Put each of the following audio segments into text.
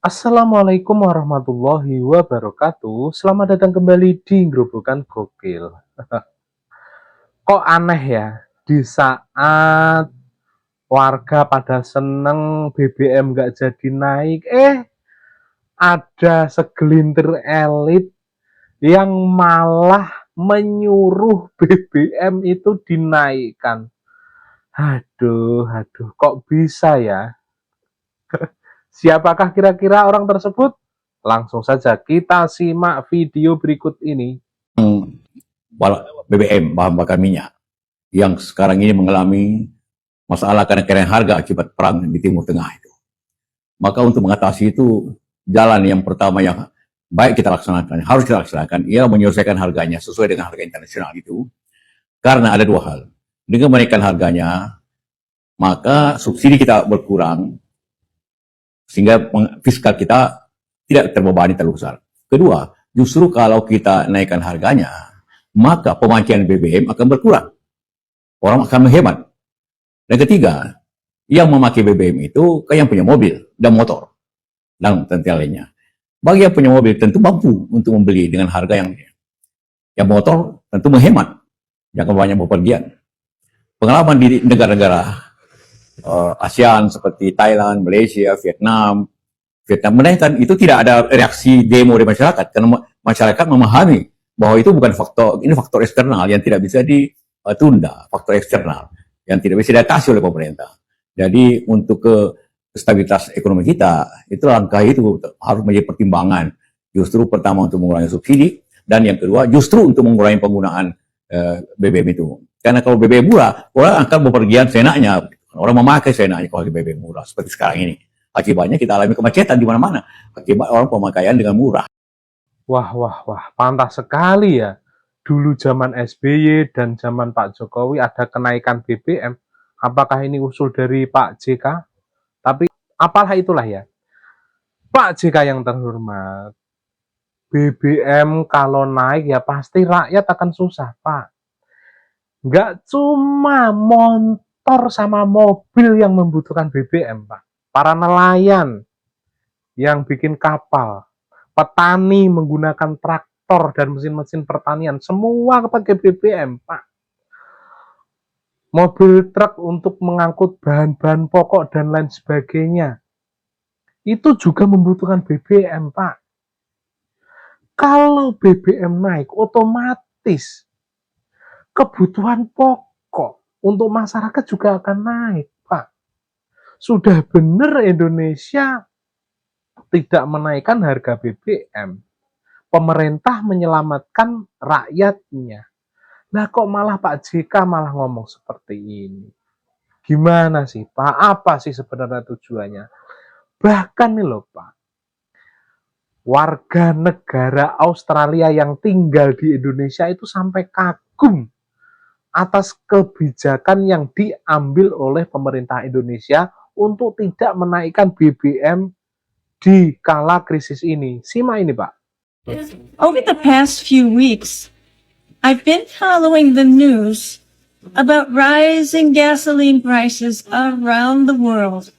Assalamualaikum warahmatullahi wabarakatuh. Selamat datang kembali di Grobogan Gokil. Kok aneh ya, di saat warga pada seneng BBM nggak jadi naik, ada segelintir elit yang malah menyuruh BBM itu dinaikkan. Aduh, aduh, kok bisa ya? Siapakah kira-kira orang tersebut? Langsung saja kita simak video berikut ini. BBM, bahan bakar minyak, yang sekarang ini mengalami masalah kenaikan harga akibat perang di Timur Tengah itu. Maka untuk mengatasi itu, jalan yang pertama yang baik kita laksanakan, harus kita laksanakan, ialah menyelesaikan harganya sesuai dengan harga internasional itu. Karena ada dua hal. Dengan menaikkan harganya, maka subsidi kita berkurang, sehingga fiskal kita tidak terbebani terlalu besar. Kedua, justru kalau kita naikkan harganya, maka pemakaian BBM akan berkurang. Orang akan menghemat. Dan ketiga, yang memakai BBM itu kan yang punya mobil dan motor dan tentu lainnya. Bagi yang punya mobil tentu mampu untuk membeli dengan harga yang motor tentu menghemat, jangan banyak bepergian. Pengalaman di negara-negara ASEAN seperti Thailand, Malaysia, Vietnam menaikkan itu tidak ada reaksi demo dari masyarakat karena masyarakat memahami bahwa itu bukan faktor eksternal yang tidak bisa ditunda, faktor eksternal yang tidak bisa diatasi oleh pemerintah. Jadi untuk stabilitas ekonomi kita, itu langkah itu harus menjadi pertimbangan. Justru pertama untuk mengurangi subsidi, dan yang kedua justru untuk mengurangi penggunaan BBM itu. Karena kalau BBM murah, orang akan bepergian seenaknya. Orang memakai seenaknya kalau BBM murah, seperti sekarang ini. Akibatnya kita alami kemacetan di mana-mana. Akibat orang pemakaian dengan murah. Wah, wah, wah, pantas sekali ya. Dulu zaman SBY dan zaman Pak Jokowi ada kenaikan BBM. Apakah ini usul dari Pak JK? Tapi apalah itulah ya. Pak JK yang terhormat, BBM kalau naik ya pasti rakyat akan susah, Pak. Nggak cuma motor sama mobil yang membutuhkan BBM, Pak. Para nelayan yang bikin kapal, petani menggunakan traktor dan mesin-mesin pertanian, semua pakai BBM, Pak. Mobil truk untuk mengangkut bahan-bahan pokok dan lain sebagainya, itu juga membutuhkan BBM, Pak. Kalau BBM naik, otomatis kebutuhan pokok untuk masyarakat juga akan naik, Pak. Sudah benar Indonesia tidak menaikkan harga BBM. Pemerintah menyelamatkan rakyatnya. Nah kok malah Pak JK malah ngomong seperti ini? Gimana sih Pak? Apa sih sebenarnya tujuannya? Bahkan nih loh Pak, warga negara Australia yang tinggal di Indonesia itu sampai kagum atas kebijakan yang diambil oleh pemerintah Indonesia untuk tidak menaikkan BBM di kala krisis ini. Simak ini Pak. Over the past few weeks, I've been following the news about rising gasoline prices around the world,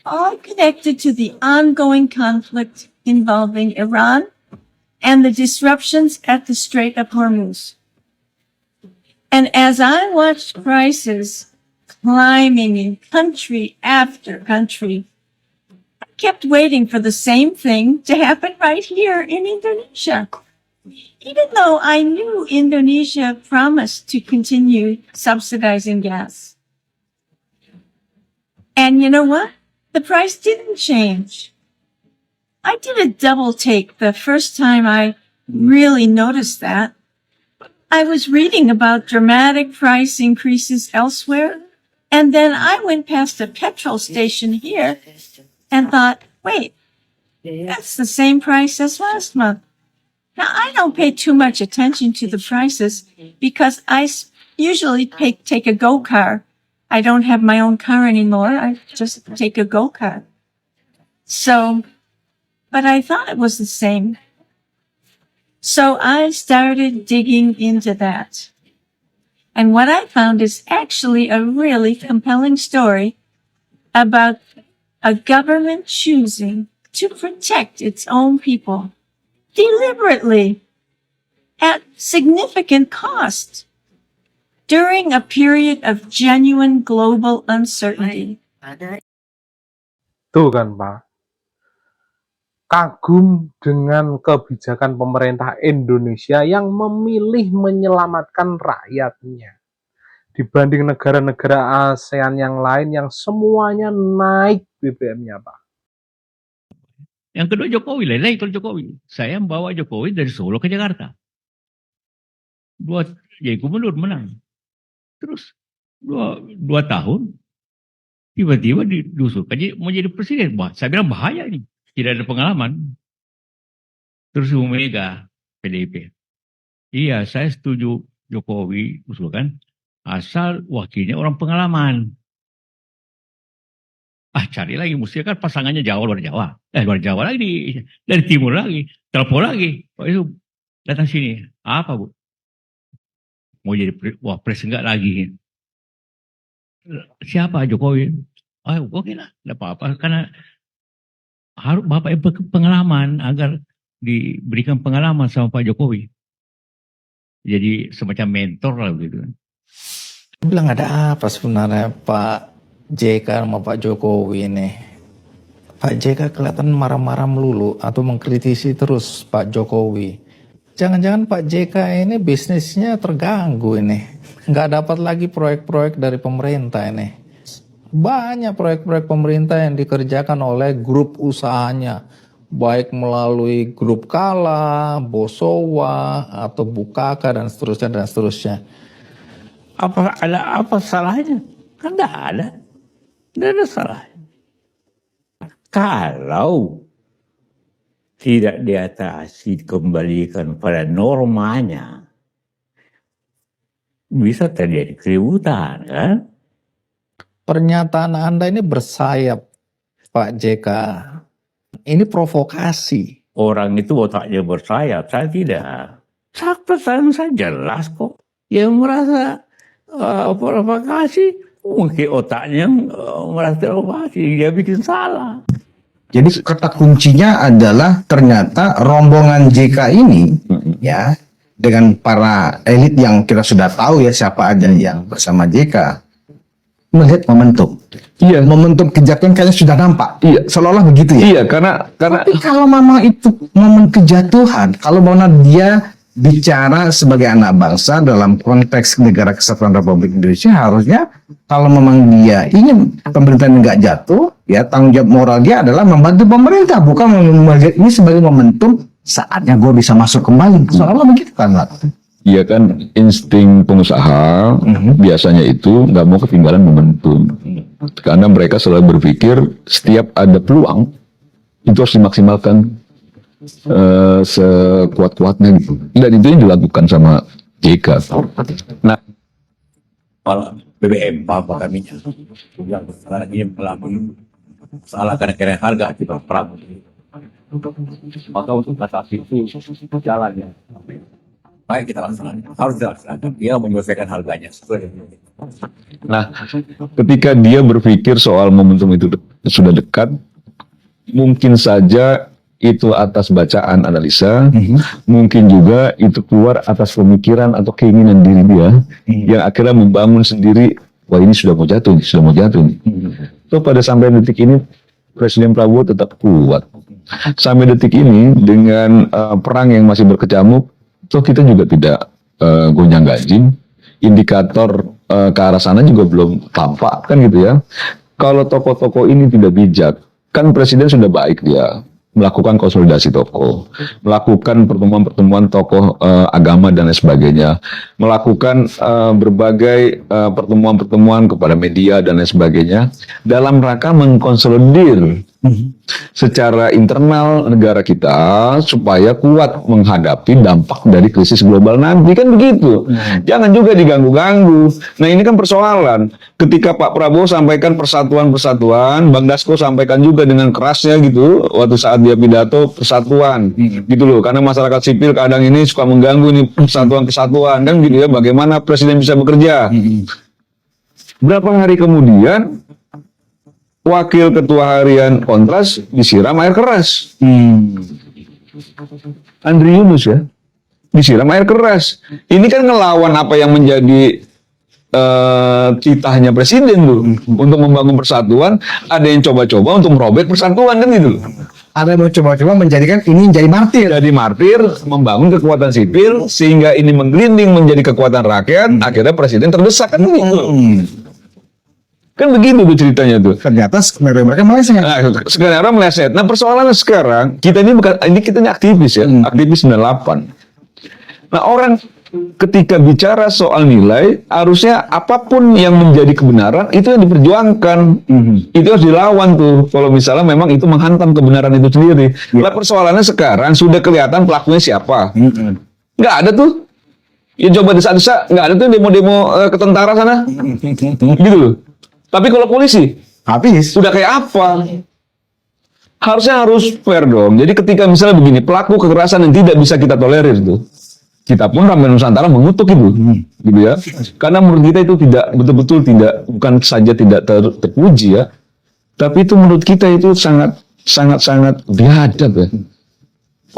all connected to the ongoing conflict involving Iran and the disruptions at the Strait of Hormuz. And as I watched prices climbing in country after country, I kept waiting for the same thing to happen right here in Indonesia. Even though I knew Indonesia promised to continue subsidizing gas. And you know what? The price didn't change. I did a double take the first time I really noticed that. I was reading about dramatic price increases elsewhere, and then I went past a petrol station here and thought, wait, that's the same price as last month. Now, I don't pay too much attention to the prices because I usually take a go-car. I don't have my own car anymore. I just take a go-car. So, but I thought it was the same. So I started digging into that. And what I found is actually a really compelling story about a government choosing to protect its own people deliberately at significant cost during a period of genuine global uncertainty. Tuh kan Pak, kagum dengan kebijakan pemerintah Indonesia yang memilih menyelamatkan rakyatnya. Dibanding negara-negara ASEAN yang lain yang semuanya naik BBM-nya Pak. Yang kedua Jokowi, lain kalau Jokowi. Saya membawa Jokowi dari Solo ke Jakarta. Jadi gubernur menang. Terus dua tahun, tiba-tiba diusulkan mau jadi presiden. Saya bilang bahaya ini. Tidak ada pengalaman. Terus Ibu Mega, PDIP. Iya, saya setuju Jokowi usulkan. Asal wakilnya orang pengalaman. Cari lagi. Mesti kan pasangannya Jawa, luar Jawa. Luar Jawa lagi. Dari timur lagi. Telepon lagi. Oh itu datang sini. Apa Bu? Mau jadi wapres enggak lagi? Siapa Jokowi? Oke lah. Tidak apa-apa. Karena harus Bapak yang pengalaman agar diberikan pengalaman sama Pak Jokowi. Jadi semacam mentor lah gitu. Bilang ada apa sebenarnya Pak JK sama Pak Jokowi ini? Pak JK kelihatan marah-marah melulu atau mengkritisi terus Pak Jokowi. Jangan-jangan Pak JK ini bisnisnya terganggu ini. Nggak dapat lagi proyek-proyek dari pemerintah ini. Banyak proyek-proyek pemerintah yang dikerjakan oleh grup usahanya. Baik melalui grup Kala, Bosowa, atau Bukaka, dan seterusnya, dan seterusnya. Ada apa salahnya? Kan tidak ada. Tidak ada salahnya. Kalau tidak diatasi, dikembalikan pada normanya, bisa terjadi keributan, kan? Pernyataan Anda ini bersayap, Pak JK. Ini provokasi. Orang itu otaknya bersayap, saya tidak. Pesan saya jelas kok. Yang merasa provokasi, mungkin otaknya merasa provokasi, dia bikin salah. Jadi kata kuncinya adalah ternyata rombongan JK ini ya, dengan para elit yang kita sudah tahu ya siapa aja yang bersama JK, melihat momentum. Iya, Momentum kejatuhan kayaknya sudah nampak. iya, Seolah-olah begitu ya. iya, karena Tapi kalau memang itu momen kejatuhan, kalau memang dia bicara sebagai anak bangsa dalam konteks negara kesatuan Republik Indonesia, harusnya kalau memang dia ingin pemerintahan nggak jatuh, ya tanggung jawab moral dia adalah membantu pemerintah, bukan melihat ini sebagai momentum saatnya gue bisa masuk kembali. Seolah-olah begitu kan, Pak? iya kan insting pengusaha biasanya itu nggak mau ketinggalan momentum, karena mereka selalu berpikir setiap ada peluang itu harus dimaksimalkan sekuat-kuatnya gitu. Dan itu yang dilakukan sama JK. Nah, malah BBM apa kami yang sekarang ini mengalami masalah kenaikan harga akibat perang. Maka untuk atasi itu jalannya. Baik kita laksanakan, harus dilaksanakan. Dia menyelesaikan harganya. Nah, ketika dia berpikir soal momentum itu sudah dekat, mungkin saja itu atas bacaan analisa, mungkin juga itu keluar atas pemikiran atau keinginan diri dia yang akhirnya membangun sendiri, wah ini sudah mau jatuh, sudah mau jatuh. So pada sampai detik ini Presiden Prabowo tetap kuat. Sampai detik ini dengan perang yang masih berkecamuk, so kita juga tidak gonjang-ganjing. Indikator ke arah sana juga belum tampak kan gitu ya. Kalau tokoh-tokoh ini tidak bijak, kan Presiden sudah baik dia melakukan konsolidasi tokoh, melakukan pertemuan-pertemuan tokoh agama dan lain sebagainya, melakukan berbagai pertemuan-pertemuan kepada media dan lain sebagainya dalam rangka mengkonsolidir secara internal negara kita supaya kuat menghadapi dampak dari krisis global nanti, kan begitu. Jangan juga diganggu-ganggu. Nah ini kan persoalan. Ketika Pak Prabowo sampaikan persatuan-persatuan, Bang Dasko sampaikan juga dengan kerasnya gitu waktu saat dia pidato persatuan gitu loh. Karena masyarakat sipil kadang ini suka mengganggu nih persatuan-kesatuan kan gitu ya. Bagaimana Presiden bisa bekerja? Berapa hari kemudian wakil ketua harian Kontras disiram air keras. Andri Yunus ya, disiram air keras. Ini kan ngelawan apa yang menjadi titahnya presiden tuh untuk membangun persatuan. Ada yang coba-coba untuk merobek persatuan kan gitu. Ada yang mau coba-coba menjadikan ini jadi martir. Jadi martir, membangun kekuatan sipil sehingga ini menggelinding menjadi kekuatan rakyat. Akhirnya presiden terdesak kan gitu. Kan begitu tuh ceritanya tuh. Ternyata skenario mereka meleset. Nah, sekarang meleset. Nah, persoalannya sekarang kita ini bukan kita ini aktivis ya, aktivis 98. Nah, orang ketika bicara soal nilai, harusnya apapun yang menjadi kebenaran itu yang diperjuangkan. Itu harus dilawan tuh. Kalau misalnya memang itu menghantam kebenaran itu sendiri. Nah, persoalannya sekarang sudah kelihatan pelakunya siapa. Nggak ada tuh. Ya coba desa-desa, nggak ada tuh demo-demo ke tentara sana. Gitu loh. Tapi kalau polisi, Habis. sudah kayak apa? Harusnya harus fair dong. Jadi ketika misalnya begini, pelaku kekerasan yang tidak bisa kita tolerir itu, kita pun Ramai Nusantara mengutuk itu, gitu ya. Karena menurut kita itu tidak betul-betul tidak, bukan saja tidak terpuji ya, tapi itu menurut kita itu sangat biadab ya.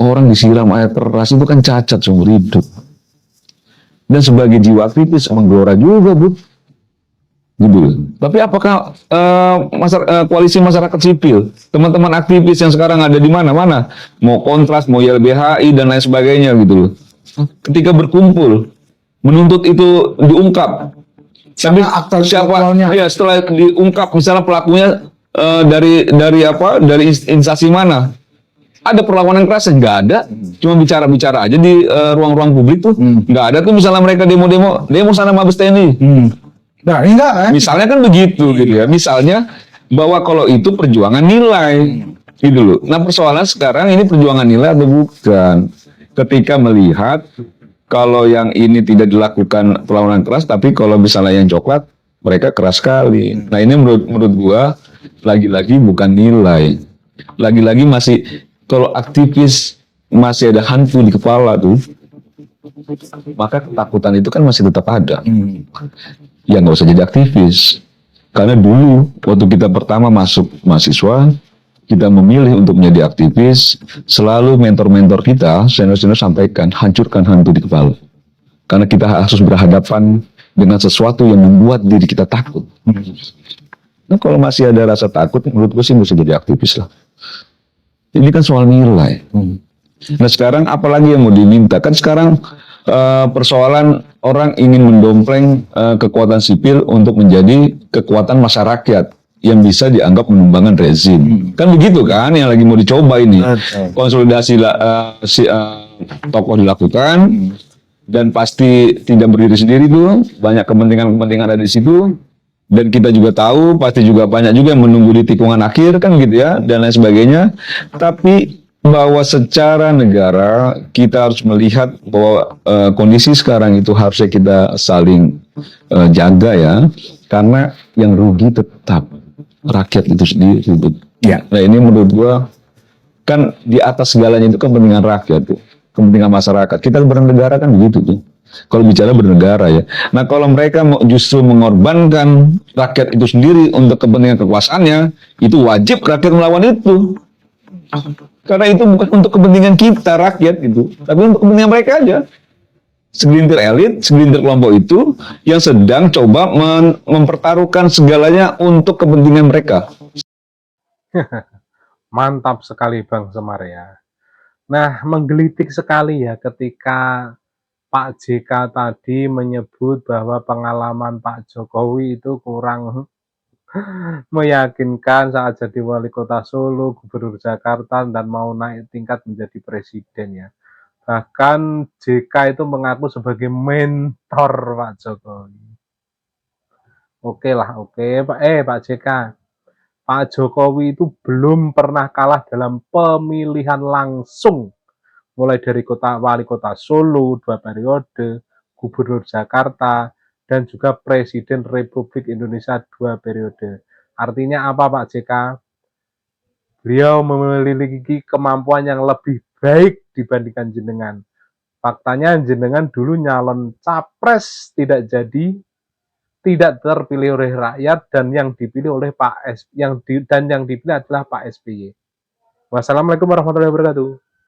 Orang disiram air keras itu kan cacat seumur hidup. Dan sebagai jiwa aktivis menggelora juga, Bu. Gitu. Tapi apakah koalisi masyarakat sipil, teman-teman aktivis yang sekarang ada di mana-mana, mau Kontras, mau YLBHI dan lain sebagainya gitu loh, ketika berkumpul menuntut itu diungkap, tapi siapa? Ya setelah diungkap misalnya pelakunya dari instansi mana? Ada perlawanan keras? Nggak ada, cuma bicara-bicara aja di ruang-ruang publik tuh, nggak ada tuh misalnya mereka demo sana Mabes TNI. Nah, ini enggak kan? Misalnya kan begitu gitu ya. Misalnya bahwa kalau itu perjuangan nilai gitu loh. Nah, persoalan sekarang ini perjuangan nilai atau bukan? Ketika melihat kalau yang ini tidak dilakukan perlawanan keras, tapi kalau misalnya yang coklat mereka keras sekali. Nah, ini menurut gua lagi-lagi bukan nilai. Lagi-lagi masih kalau aktivis masih ada hantu di kepala tuh, maka ketakutan itu kan masih tetap ada. Ya nggak usah jadi aktivis. Karena dulu waktu kita pertama masuk mahasiswa, kita memilih untuk menjadi aktivis, selalu mentor-mentor kita, senior-senior sampaikan, hancurkan hantu di kepala. Karena kita harus berhadapan dengan sesuatu yang membuat diri kita takut. Nah, kalau masih ada rasa takut, menurut gue sih nggak usah jadi aktivis lah. Ini kan soal nilai. Nah sekarang apalagi yang mau diminta? Kan sekarang persoalan orang ingin mendompleng kekuatan sipil untuk menjadi kekuatan masyarakat yang bisa dianggap menumbangkan rezim. Kan begitu kan yang lagi mau dicoba ini. Konsolidasi tokoh dilakukan dan pasti tidak berdiri sendiri tuh. Banyak kepentingan-kepentingan ada di situ. Dan kita juga tahu pasti juga banyak juga yang menunggu di tikungan akhir kan gitu ya dan lain sebagainya. Tapi bahwa secara negara kita harus melihat bahwa kondisi sekarang itu harusnya kita saling jaga ya, karena yang rugi tetap rakyat itu sendiri. Ya. Nah ini menurut gua kan di atas segalanya itu kepentingan rakyat tuh, kepentingan masyarakat. Kita bernegara kan begitu tuh. Kalau bicara bernegara ya. Nah kalau mereka justru mengorbankan rakyat itu sendiri untuk kepentingan kekuasaannya, itu wajib rakyat melawan itu. Karena itu bukan untuk kepentingan kita rakyat gitu, tapi untuk kepentingan mereka aja. Segelintir elit, segelintir kelompok itu yang sedang coba mempertaruhkan segalanya untuk kepentingan mereka. Mantap sekali Bang Semar ya. Nah, menggelitik sekali ya ketika Pak JK tadi menyebut bahwa pengalaman Pak Jokowi itu kurang meyakinkan saat jadi wali kota Solo, gubernur Jakarta, dan mau naik tingkat menjadi presiden ya. Bahkan JK itu mengaku sebagai mentor Pak Jokowi. Oke lah, oke. Pak JK. Pak Jokowi itu belum pernah kalah dalam pemilihan langsung. Mulai dari wali kota Solo 2 periode, gubernur Jakarta, dan juga Presiden Republik Indonesia 2 periode. Artinya apa Pak JK? Beliau memiliki kemampuan yang lebih baik dibandingkan jenengan. Faktanya jenengan dulu nyalon capres tidak jadi, tidak terpilih oleh rakyat dan yang dipilih oleh Pak S yang dipilih adalah Pak SBY. Wassalamualaikum warahmatullahi wabarakatuh.